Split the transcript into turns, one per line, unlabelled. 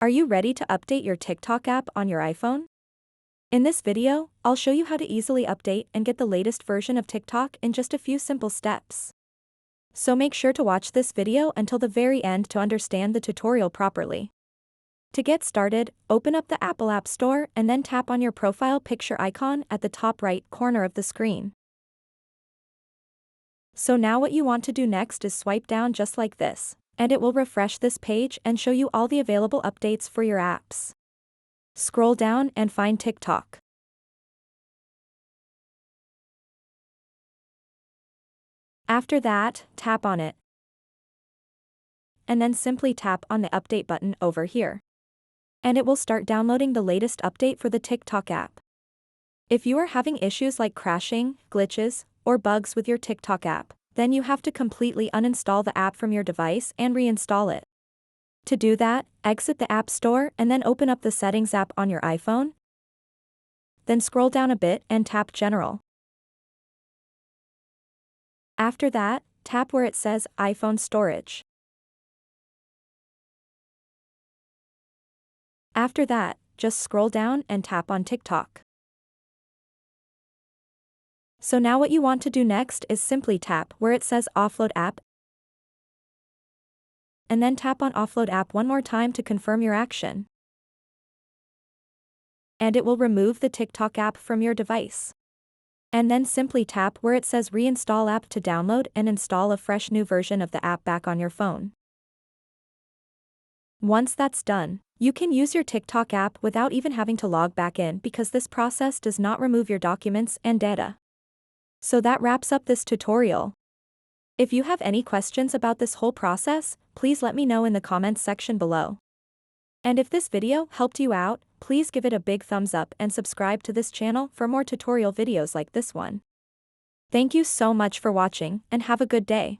Are you ready to update your TikTok app on your iPhone? In this video, I'll show you how to easily update and get the latest version of TikTok in just a few simple steps. So make sure to watch this video until the very end to understand the tutorial properly. To get started, open up the Apple App Store and then tap on your profile picture icon at the top right corner of the screen. So now what you want to do next is swipe down just like this, and it will refresh this page and show you all the available updates for your apps. Scroll down and find TikTok. After that, tap on it. And then simply tap on the update button over here. And it will start downloading the latest update for the TikTok app. If you are having issues like crashing, glitches, or bugs with your TikTok app, then you have to completely uninstall the app from your device and reinstall it. To do that, exit the App Store and then open up the Settings app on your iPhone. Then scroll down a bit and tap General. After that, tap where it says iPhone Storage. After that, just scroll down and tap on TikTok. So now what you want to do next is simply tap where it says Offload App, and then tap on Offload App one more time to confirm your action. And it will remove the TikTok app from your device. And then simply tap where it says Reinstall App to download and install a fresh new version of the app back on your phone. Once that's done, you can use your TikTok app without even having to log back in because this process does not remove your documents and data. So that wraps up this tutorial. If you have any questions about this whole process, please let me know in the comments section below. And if this video helped you out, please give it a big thumbs up and subscribe to this channel for more tutorial videos like this one. Thank you so much for watching and have a good day.